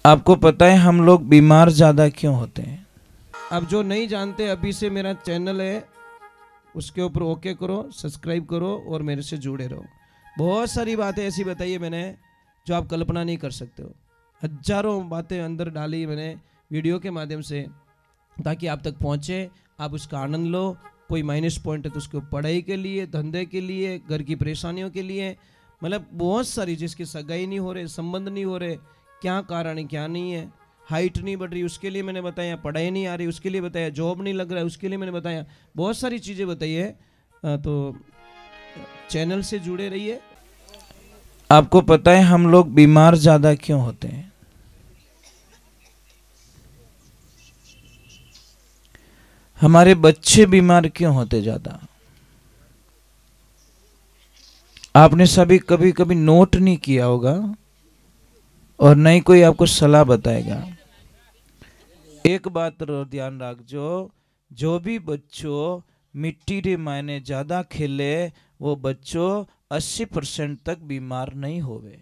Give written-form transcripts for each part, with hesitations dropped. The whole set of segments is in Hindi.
आपको पता है हम लोग बीमार ज़्यादा क्यों होते हैं? अब जो नहीं जानते, अभी से मेरा चैनल है उसके ऊपर ओके करो, सब्सक्राइब करो और मेरे से जुड़े रहो। बहुत सारी बातें ऐसी बताई है मैंने जो आप कल्पना नहीं कर सकते हो। हजारों बातें अंदर डाली मैंने वीडियो के माध्यम से, ताकि आप तक पहुँचे, आप उसका आनंद लो। कोई माइनस पॉइंट है तो उसको पढ़ाई के लिए, धंधे के लिए, घर की परेशानियों के लिए, मतलब बहुत सारी, जिसकी सगाई नहीं हो रहे, संबंध नहीं हो रहे, क्या कारण है क्या नहीं है, हाइट नहीं बढ़ रही उसके लिए मैंने बताया, पढ़ाई नहीं आ रही उसके लिए बताया, जॉब नहीं लग रहा है उसके लिए मैंने बताया, बहुत सारी चीज़ें बताई है। तो चैनल से जुड़े रहिए। आपको पता है हम लोग बीमार ज़्यादा क्यों होते हैं? हमारे बच्चे बीमार क्यों होते ज़्यादा? आपने सभी कभी कभी नोट नहीं किया होगा और नहीं कोई आपको सलाह बताएगा। एक बात ध्यान रखो, जो भी बच्चों मिट्टी रे मायने ज़्यादा खेले वो बच्चों 80% तक बीमार नहीं होवे।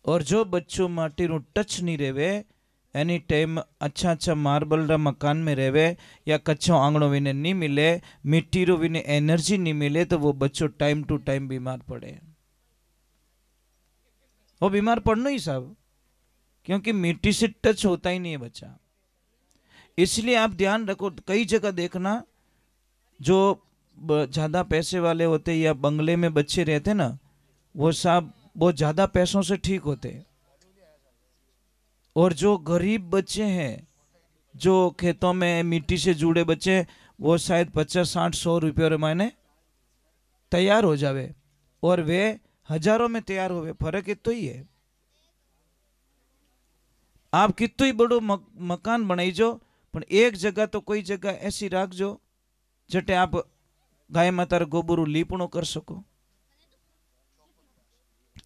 और जो बच्चों माटी रू टच नहीं रेवे, एनी टाइम अच्छा अच्छा मार्बल रा मकान में रेवे या कच्चो आंगणो विने नहीं मिले, मिट्टी रो विने एनर्जी नहीं मिले, तो वो बच्चों टाइम टू टाइम बीमार पड़े। वो बीमार पड़ना ही सब, क्योंकि मिट्टी से टच होता ही नहीं है बच्चा। इसलिए आप ध्यान रखो, कई जगह देखना जो ज़्यादा पैसे वाले होते या बंगले में बच्चे रहते ना, वो सब बहुत ज़्यादा पैसों से ठीक होते। और जो गरीब बच्चे हैं, जो खेतों में मिट्टी से जुड़े बच्चे, वो शायद 50-60-100 रुपये मायने तैयार हो जावे, और वे हजारों में तैयार होवे। फर्क इतो ही है। आप कितो ही बड़ो मकान बनाईजो, पण एक जगह तो कोई जगह ऐसी राखजो जटे आप गाय माता गोबरू लीपणो कर सको,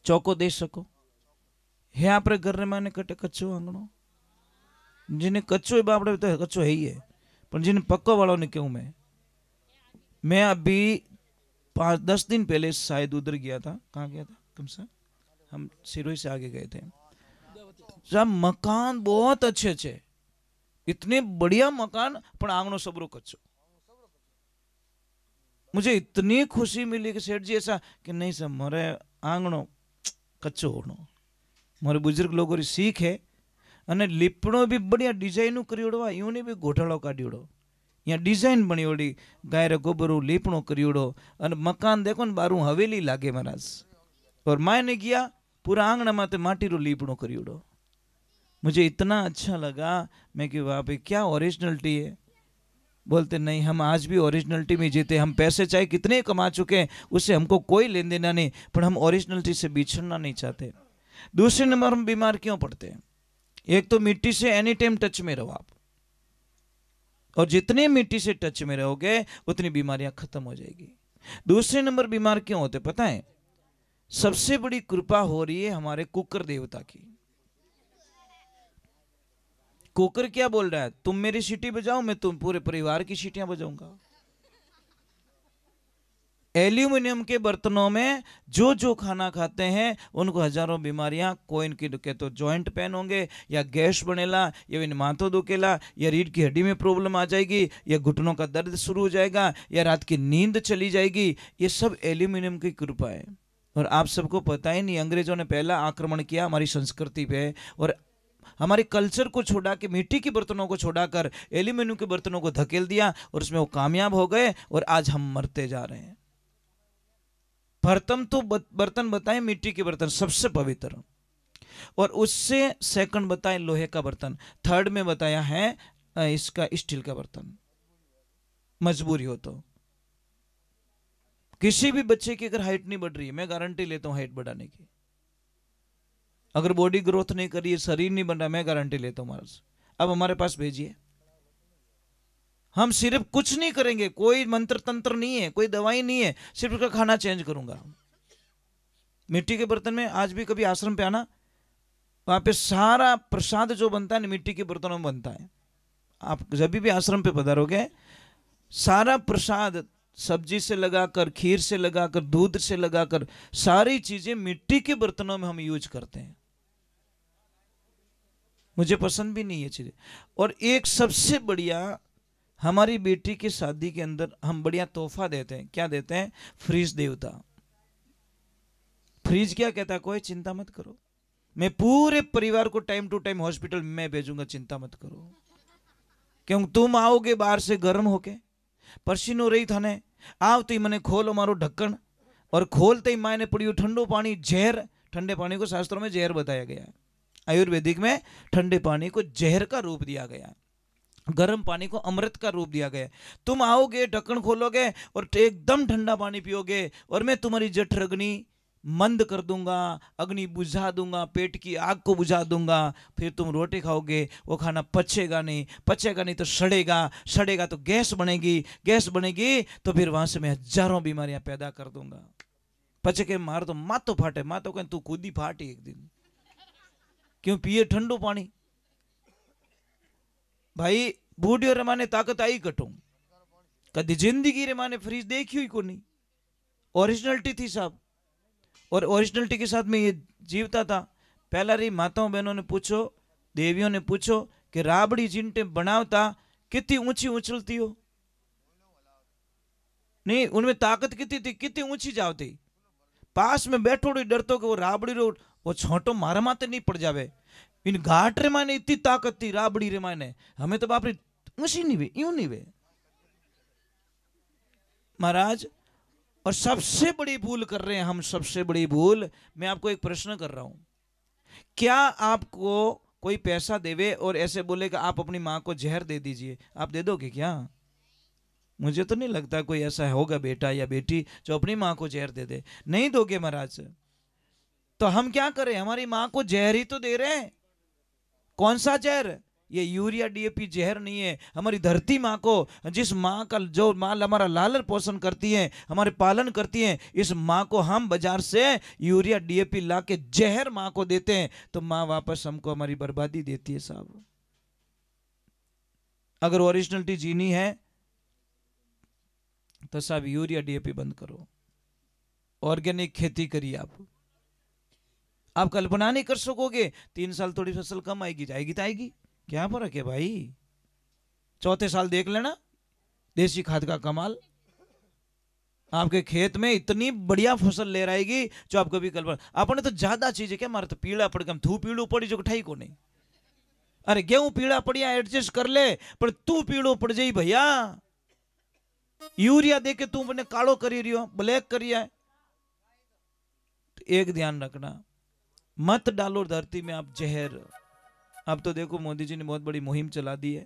चौको दे सको। है आपरे घर में कटे कच्चो आंगणो, जिन्हें कच्चो है बापड़े तो कच्चो है ही है, पर जिन्हें पक्को वालों ने क्यों। मैं अभी 5-10 दिन पहले शायद उधर गया था। कहाँ गया था? कम से हम सिरोही से आगे गए थे, जब मकान बहुत अच्छे अच्छे, इतने बढ़िया मकान, पर आंगनो सबरो कच्चो। मुझे इतनी खुशी मिली कि सेठ जी ऐसा कि नहीं सर, मारे आंगणो कच्चो होनो। मारे बुजुर्ग लोगों की सीख है। अने लीपणो भी बढ़िया डिजाइनू करियोड़ो, यूं नहीं भी घोटाड़ो काढ़ियोड़ो, या डिजाइन बनियोड़ी, गाय रे गोबरू लीपणो करियोड़ो, अने मकान देखो न बारू हवेली लागे महाराज। और मायने गया पूरा आंगणा माते माटी रो लीपणो करियोड़ो। मुझे इतना अच्छा लगा, मैं कि वाह भाई क्या ओरिजिनलिटी है। बोलते नहीं, हम आज भी ओरिजिनलिटी में जीते। हम पैसे चाहे कितने कमा चुके हैं, उससे हमको कोई लेन देना नहीं, पर हम ओरिजिनलिटी से बिछड़ना नहीं चाहते। दूसरे नंबर, हम बीमार क्यों पड़ते हैं? एक तो मिट्टी से एनी टाइम टच में रहो आप, और जितने मिट्टी से टच में रहोगे उतनी बीमारियां खत्म हो जाएगी। दूसरे नंबर बीमार क्यों होते पता है? सबसे बड़ी कृपा हो रही है हमारे कुकर देवता की। कुकर क्या बोल रहा है? तुम मेरी सीटी बजाओ, मैं तुम पूरे परिवार की सीटियां बजाऊंगा। एल्यूमिनियम के बर्तनों में जो जो खाना खाते हैं उनको हजारों बीमारियां, कोई इनकी के तो जॉइंट पेन होंगे, या गैस बनेला, या इन माथो दुखेला, या रीढ़ की हड्डी में प्रॉब्लम आ जाएगी, या घुटनों का दर्द शुरू हो जाएगा, या रात की नींद चली जाएगी। ये सब एल्यूमिनियम की कृपा है। और आप सबको पता ही नहीं, अंग्रेजों ने पहला आक्रमण किया हमारी संस्कृति पे, और हमारे कल्चर को छोड़ा के, मिट्टी के बर्तनों को छोड़ाकर एल्यूमिनियम के बर्तनों को धकेल दिया, और उसमें वो कामयाब हो गए, और आज हम मरते जा रहे हैं। प्रथम तो बर्तन बताए मिट्टी के बर्तन सबसे पवित्र, और उससे सेकंड बताए लोहे का बर्तन, थर्ड में बताया है इसका स्टील का बर्तन, मजबूरी हो तो। किसी भी बच्चे की अगर हाइट नहीं बढ़ रही है, मैं गारंटी लेता हूं हाइट बढ़ाने की। अगर बॉडी ग्रोथ नहीं करी है, शरीर नहीं बन रहा, मैं गारंटी लेता हूं महाराज, अब हमारे पास भेजिए। हम सिर्फ कुछ नहीं करेंगे, कोई मंत्र तंत्र नहीं है, कोई दवाई नहीं है, सिर्फ उसका खाना चेंज करूंगा। मिट्टी के बर्तन में आज भी कभी आश्रम पे आना, वहां पे सारा प्रसाद जो बनता है मिट्टी के बर्तनों में बनता है। आप जब भी आश्रम पे पधारोगे, सारा प्रसाद सब्जी से लगाकर, खीर से लगाकर, दूध से लगाकर, सारी चीजें मिट्टी के बर्तनों में हम यूज करते हैं। मुझे पसंद भी नहीं है चीज़ें। और एक सबसे बढ़िया, हमारी बेटी की शादी के अंदर हम बढ़िया तोहफा देते हैं। क्या देते हैं? फ्रिज देवता। फ्रिज क्या कहता है? कोई चिंता मत करो, मैं पूरे परिवार को टाइम टू टाइम हॉस्पिटल में भेजूंगा, चिंता मत करो। क्यों? तुम आओगे बाहर से गर्म होके, पसीनो रही थाने, आवती मने खोलो मारो ढक्कन, और खोलते ही मायने पड़ियो ठंडो पानी, जहर। ठंडे पानी को शास्त्रों में जहर बताया गया है, आयुर्वेदिक में ठंडे पानी को जहर का रूप दिया गया है, गर्म पानी को अमृत का रूप दिया गया है। तुम आओगे, ढक्कन खोलोगे और एकदम ठंडा पानी पियोगे, और मैं तुम्हारी जठर अग्नि मंद कर दूंगा, अग्नि बुझा दूंगा, पेट की आग को बुझा दूंगा। फिर तुम रोटी खाओगे, वो खाना पचेगा नहीं, पचेगा नहीं तो सड़ेगा, सड़ेगा तो गैस बनेगी, गैस बनेगी तो फिर वहां से मैं हजारों बीमारियां पैदा कर दूंगा। पचे के मार तो माँ तो फाटे, माँ तो कहें तू खुद ही फाटी एक दिन, क्यों पिए ठंडो पानी। भाई बूढ़ियों रे माने ताकत आई कटो, कदी जिंदगी रे माने फ्रिज देखी हुई को नहीं, ओरिजिनलिटी थी साहब। और ओरिजिनलिटी के साथ में ये जीवता था। पहला री माताओं बहनों ने पूछो, देवियों ने पूछो कि राबड़ी जिनटे बनावता कितनी ऊंची उछलती हो, नहीं उनमें ताकत कितनी थी, कितनी ऊंची जावती। पास में बैठो डरतो कि वो राबड़ी रो वो छोटो मारा माते नहीं पड़ जावे। इन घाट रे माने इतनी ताकत थी राबड़ी रे माने, हमें तो बाप रे ऊंची नहीं वे, यूं नहीं वे महाराज। और सबसे बड़ी भूल कर रहे हैं हम, सबसे बड़ी भूल। मैं आपको एक प्रश्न कर रहा हूं, क्या आपको कोई पैसा देवे और ऐसे बोले कि आप अपनी मां को जहर दे दीजिए, आप दे दोगे क्या? मुझे तो नहीं लगता कोई ऐसा होगा बेटा या बेटी जो अपनी मां को जहर दे दे, नहीं दोगे महाराज। तो हम क्या करें? हमारी मां को जहर ही तो दे रहे हैं। कौन सा जहर? ये यूरिया डीएपी जहर नहीं है। हमारी धरती माँ को, जिस माँ का जो माँ हमारा लालन पोषण करती है, हमारे पालन करती है, इस माँ को हम बाजार से यूरिया डीएपी ला के जहर माँ को देते हैं, तो माँ वापस हमको हमारी बर्बादी देती है साहब। अगर ओरिजिनलिटी जीनी है तो साहब यूरिया डीएपी बंद करो, ऑर्गेनिक खेती करिए। आप कल्पना नहीं कर सकोगे, 3 साल थोड़ी फसल कम आएगी, जाएगी तो आएगी, क्या फर्क है भाई। चौथे साल देख लेना देसी खाद का कमाल, आपके खेत में इतनी बढ़िया फसल ले आएगी जो आप कभी कल्पना। आपने तो ज्यादा चीजें क्या मारते, पीड़ा पड़ गया, थू पीड़ू पड़ी जो ठाई को नहीं। अरे गेहूं पीड़ा पड़िया एडजस्ट कर ले, पर तू पीड़ो पड़ जाई भैया। यूरिया देके तू मैंने कालो करी रही हो, ब्लैक करिया है। तो एक ध्यान रखना, मत डालो धरती में आप जहर। अब तो देखो मोदी जी ने बहुत बड़ी मुहिम चला दी है,